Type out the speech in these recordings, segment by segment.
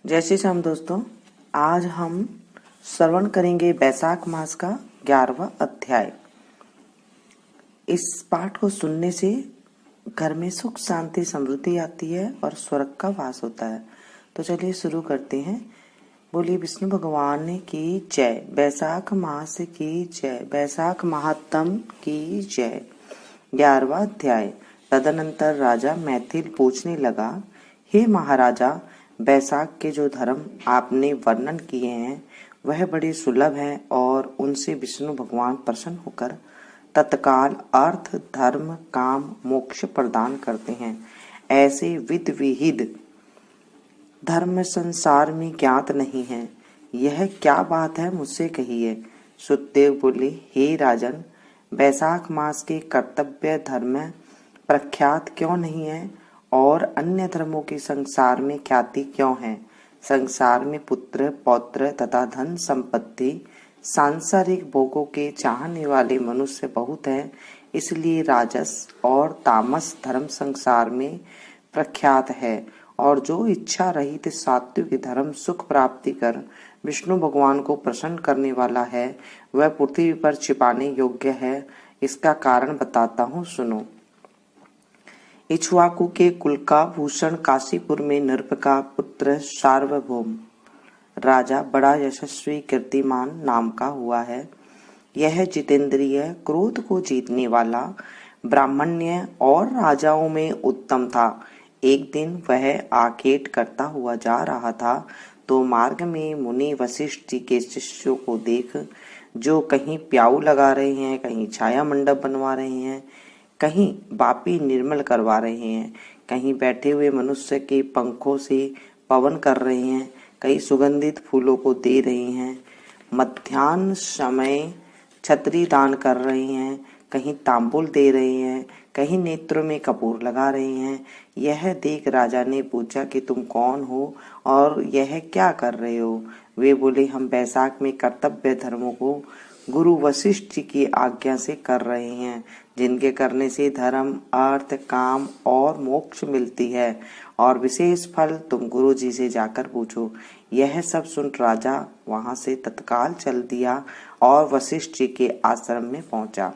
जय श्री राम दोस्तों। आज हम श्रवण करेंगे वैशाख मास का 11वां अध्याय। इस पाठ को सुनने से घर में सुख शांति समृद्धि आती है और स्वर्ग का वास होता है। तो चलिए शुरू करते हैं। बोलिए विष्णु भगवान की जय। वैशाख मास की जय। वैशाख महात्म की जय। 11वां अध्याय। तदनंतर राजा मैथिल पूछने लगा, हे महाराजा, वैशाख के जो धर्म आपने वर्णन किए हैं वह बड़े सुलभ हैं और उनसे विष्णु भगवान प्रसन्न होकर तत्काल अर्थ धर्म काम मोक्ष प्रदान करते हैं। ऐसे विध विहित धर्म संसार में ज्ञात नहीं है। यह क्या बात है, मुझसे कहिए। सुतदेव बोले, हे राजन, वैशाख मास के कर्तव्य धर्म प्रख्यात क्यों नहीं है और अन्य धर्मों की संसार में ख्याति क्यों है। संसार में पुत्र पौत्र तथा धन संपत्ति सांसारिक भोगों के चाहने वाले मनुष्य बहुत हैं, इसलिए राजस और तामस धर्म संसार में प्रख्यात है। और जो इच्छा रहित सात्विक धर्म सुख प्राप्ति कर विष्णु भगवान को प्रसन्न करने वाला है, वह पृथ्वी पर छिपाने योग्य है। इसका कारण बताता हूँ, सुनो। इक्ष्वाकु के कुल का भूषण काशीपुर में नृप का पुत्र सार्वभौम राजा बड़ा यशस्वी कीर्तिमान नाम का हुआ है। यह जितेंद्रिय क्रोध को जीतने वाला ब्राह्मण्य और राजाओं में उत्तम था। एक दिन वह आखेट करता हुआ जा रहा था तो मार्ग में मुनि वशिष्ठ जी के शिष्यों को देख, जो कहीं प्याऊ लगा रहे हैं, कहीं छाया मंडप बनवा रहे हैं, कहीं बापी निर्मल करवा रहे हैं, कहीं बैठे हुए मनुष्य के पंखों से पवन कर रहे हैं, कहीं सुगंधित फूलों को दे रहे हैं, मध्याह्न समय छतरी दान कर रहे हैं, कहीं तांबुल दे रहे हैं, कहीं नेत्रों में कपूर लगा रहे हैं। यह देख राजा ने पूछा कि तुम कौन हो और यह क्या कर रहे हो। वे बोले, हम वैशाख में कर्तव्य धर्मों को गुरु वशिष्ठ जी की आज्ञा से कर रहे हैं, जिनके करने से धर्म अर्थ काम और मोक्ष मिलती है, और विशेष फल तुम गुरु जी से जाकर पूछो। यह सब सुन राजा वहां से तत्काल चल दिया और वशिष्ठ जी के आश्रम में पहुंचा।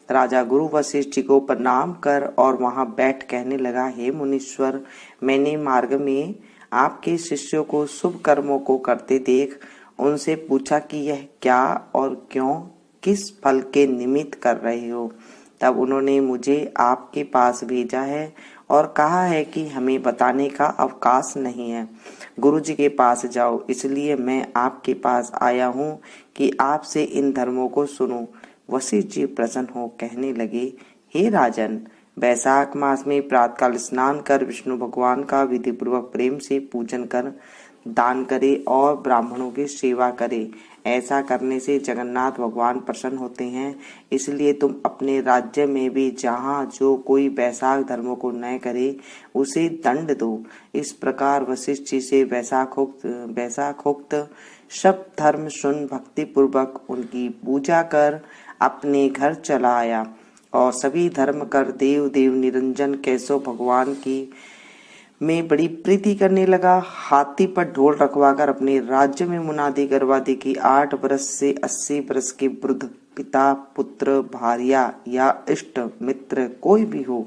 राजा गुरु वशिष्ठ जी को प्रणाम कर और वहां बैठ कहने लगा, हे मुनीश्वर, मैंने मार्ग में आपके शिष्यों को शुभ कर्मों को करते देख उनसे पूछा कि यह क्या और क्यों किस फल के निमित्त कर रहे हो। तब उन्होंने मुझे आपके पास भेजा है और कहा है कि हमें बताने का अवकाश नहीं है, गुरु जी के पास जाओ। इसलिए मैं आपके पास आया हूँ कि आपसे इन धर्मों को सुनूं। वशिष्ठ जी प्रसन्न हो कहने लगे, हे राजन, वैशाख मास में प्रातःकाल स्नान कर विष्णु भगवान का विधि पूर्वक प्रेम से पूजन कर दान करे और ब्राह्मणों की सेवा करे। ऐसा करने से जगन्नाथ भगवान प्रसन्न होते हैं। इसलिए तुम अपने राज्य में भी जहाँ जो कोई वैशाख धर्मों को न करे उसे दंड दो। इस प्रकार वशिष्ठ जी से वैशाखोक्त सब धर्म सुन भक्ति पूर्वक उनकी पूजा कर अपने घर चला आया और सभी धर्म कर देव देव निरंजन केशव भगवान की में बड़ी प्रीति करने लगा। हाथी पर ढोल रखवाकर अपने राज्य में मुनादी करवा दी कि 8 वर्ष से 80 वर्ष के वृद्ध पिता पुत्र भार्या या इष्ट मित्र कोई भी हो,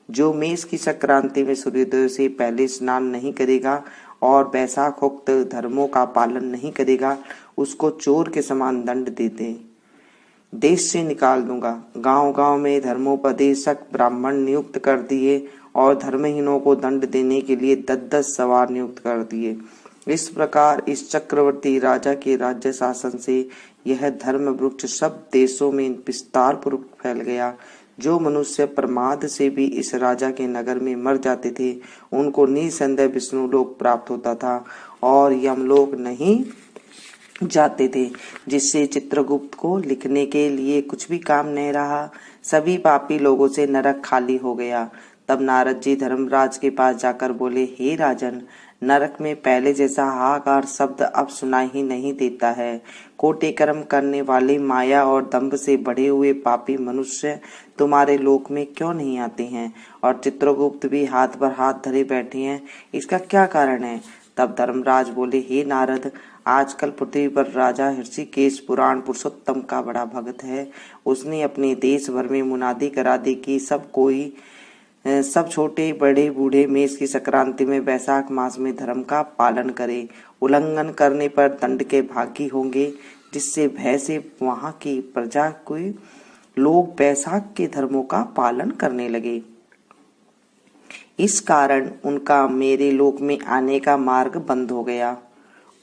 जो मेष की संक्रांति में सूर्योदय से पहले स्नान नहीं करेगा और वैशाखोक्त धर्मों का पालन नहीं करेगा, उसको चोर के समान दंड देते देश से निकाल दूंगा। गांव-गांव में धर्मोपदेशक ब्राह्मण नियुक्त कर दिए और धर्महीनों को दंड देने के लिए 10-10 सवार नियुक्त कर दिए। इस प्रकार इस चक्रवर्ती राजा के राज्य शासन से यह धर्म वृक्ष सब देशों में विस्तार पूर्वक फैल गया। जो मनुष्य प्रमाद से भी इस राजा के नगर में मर जाते थे, उनको निसंदेह विष्णु लोक प्राप्त होता था और यमलोक नहीं जाते थे, जिससे चित्रगुप्त को लिखने के लिए कुछ भी काम नहीं रहा। सभी पापी लोगों से नरक खाली हो गया। तब नारद जी धर्मराज के पास जाकर बोले, हे राजन, नरक में पहले जैसा हाहाकार शब्द अब सुनाई ही नहीं देता है। कोटे कर्म करने वाले माया और दंभ से बढ़े हुए पापी मनुष्य तुम्हारे लोक में क्यों नहीं आते हैं? और चित्रगुप्त भी हाथ पर हाथ धरे बैठे हैं, इसका क्या कारण है? तब धर्मराज बोले, हे नारद, आजकल पृथ्वी पर राजा ऋषिकेश पुराण पुरुषोत्तम का बड़ा भक्त है। उसने अपने देश भर में मुनादी करा दी कि सब छोटे बड़े बूढ़े मेष की संक्रांति में वैशाख मास में धर्म का पालन करे। उल्लंघन करने पर दंड के भागी होंगे, जिससे भय से वहां की प्रजा को लोग वैशाख के धर्मों का पालन करने लगे। इस कारण उनका मेरे लोक में आने का मार्ग बंद हो गया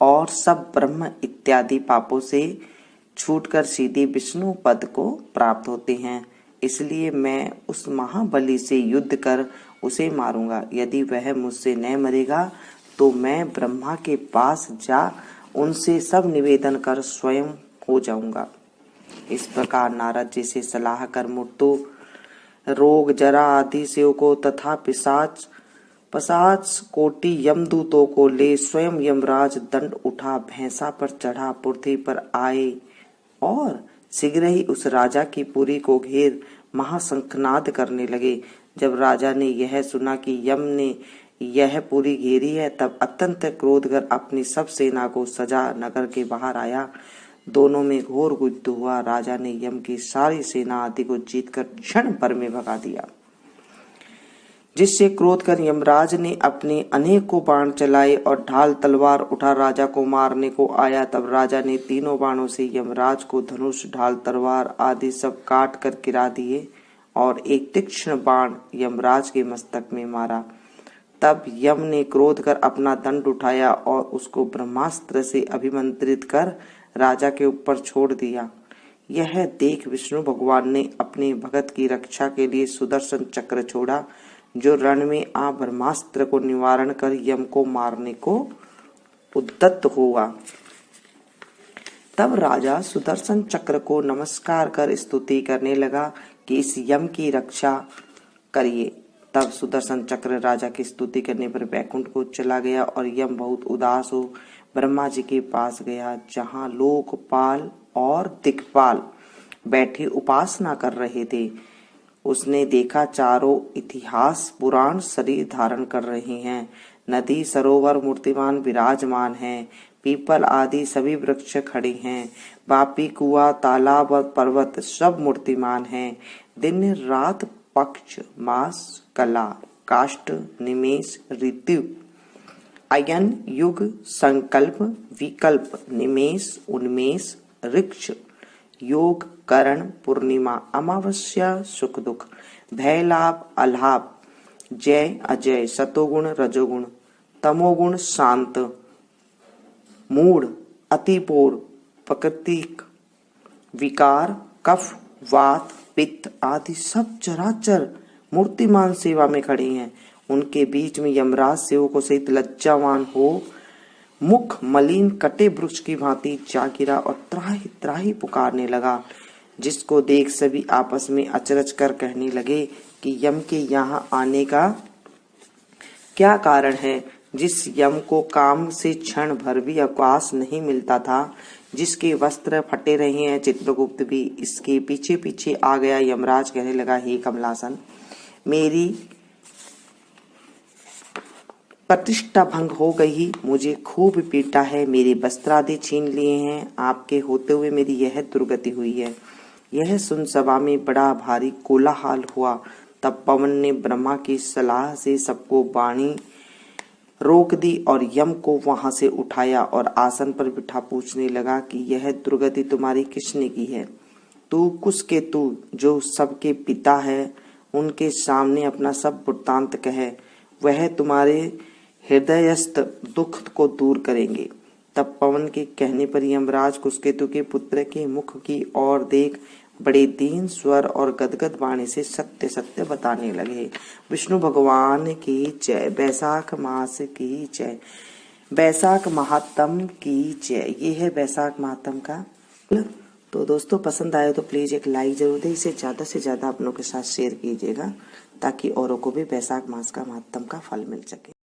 और सब ब्रह्म इत्यादि पापों से छूटकर सीधे विष्णु पद को प्राप्त होते हैं। इसलिए मैं उस महाबली से युद्ध कर उसे मारूंगा। यदि वह मुझसे न मरेगा तो मैं ब्रह्मा के पास जा उनसे सब निवेदन कर स्वयं हो जाऊंगा। इस प्रकार नारद जी से सलाह कर मृत्यु, रोग, जरा आदि सेवकों तथा पिशाच कोटि यमदूतों को ले स्वयं यमराज दंड उठा भैंसा पर चढ़ा पृथ्वी पर आए और शीघ्र ही उस राजा की पुरी को घेर महाशंखनाद करने लगे। जब राजा ने यह सुना कि यम ने यह पुरी घेरी है, तब अत्यंत क्रोध कर अपनी सब सेना को सजा नगर के बाहर आया। दोनों में घोर युद्ध हुआ। राजा ने यम की सारी सेना आदि को जीतकर क्षण भर में भगा दिया, जिससे क्रोध कर यमराज ने अपने अनेकों बाण चलाए और ढाल तलवार उठा राजा को मारने को आया। तब राजा ने तीनों बाणों से यमराज को धनुष, ढाल, तलवार आदि सब काट कर गिरा दिए और एक तीक्ष्ण बाण यमराज के मस्तक में मारा। तब यम ने क्रोध कर अपना दंड उठाया और उसको ब्रह्मास्त्र से अभिमंत्रित कर राजा के ऊपर छोड़ दिया। यह देख विष्णु भगवान ने अपने भगत की रक्षा के लिए सुदर्शन चक्र छोड़ा, जो रण में आ ब्रह्मास्त्र को निवारण कर यम को मारने को उद्यत हुआ। तब राजा सुदर्शन चक्र को नमस्कार कर स्तुति करने लगा कि इस यम की रक्षा करिए। तब सुदर्शन चक्र राजा की स्तुति करने पर वैकुंठ को चला गया और यम बहुत उदास हो ब्रह्मा जी के पास गया, जहाँ लोकपाल और दिक्पाल बैठे उपासना कर रहे थे। उसने देखा चारों इतिहास पुराण शरीर धारण कर रहे हैं। नदी, सरोवर मूर्तिमान विराजमान हैं। पीपल आदि सभी वृक्ष खड़े हैं। बापी, कुआं, तालाब और पर्वत सब मूर्तिमान हैं। दिन रात, पक्ष, मास, कला, काष्ठ, निमेष, ऋतु, अयन, युग, संकल्प, विकल्प, निमेष, उन्मेष, ऋक्ष, योग, करण, पूर्णिमा, अमावस्या, सुख दुख, भय लाभ, अलाभ, जय अजय, सतोगुण, रजोगुण, तमोगुण, शांत, मूढ़, अतिपूर्व, प्राकृतिक, विकार, कफ, वात, पित्त आदि सब चराचर मूर्तिमान सेवा में खड़े हैं। उनके बीच में यमराज सेवकों सहित लज्जावान हो मुख मलिन कटे वृक्ष की भांति जा गिरा और त्राहि त्राहि पुकारने लगा, जिसको देख सभी आपस में अचरज कर कहने लगे कि यम के यहाँ आने का क्या कारण है। जिस यम को काम से क्षण भर भी अवकाश नहीं मिलता था, जिसके वस्त्र फटे रहे हैं, चित्रगुप्त भी इसके पीछे पीछे आ गया। यमराज कहने लगा, हे कमलासन, मेरी प्रतिष्ठा भंग हो गई, मुझे खूब पीटा है, मेरे वस्त्र आदि छीन लिए हैं, आपके होते हुए मेरी यह दुर्गति हुई है। यह सुन सभा में बड़ा भारी कोलाहल हुआ। तब पवन ने ब्रह्मा की सलाह से सबको वाणी रोक दी और यम को वहां से उठाया और आसन पर बिठा पूछने लगा कि यह दुर्गति तुम्हारी किसने की है। तू कुसकेतु, जो सबके पिता है, उनके सामने अपना सब वृत्तांत कहे, वह तुम्हारे हृदयस्थ दुख को दूर करेंगे। तब पवन के कहने पर यमराज कुसकेतु के पुत्र के मुख की ओर देख बड़े दीन स्वर और गदगद वाणी से सत्य सत्य बताने लगे। विष्णु भगवान की जय। वैशाख मास की जय। वैशाख महात्म की जय। ये है वैशाख महात्म का। तो दोस्तों पसंद आए तो प्लीज एक लाइक जरूर दें। इसे ज्यादा से ज्यादा अपनों के साथ शेयर कीजिएगा, ताकि औरों को भी वैशाख मास का महात्म का फल मिल सके।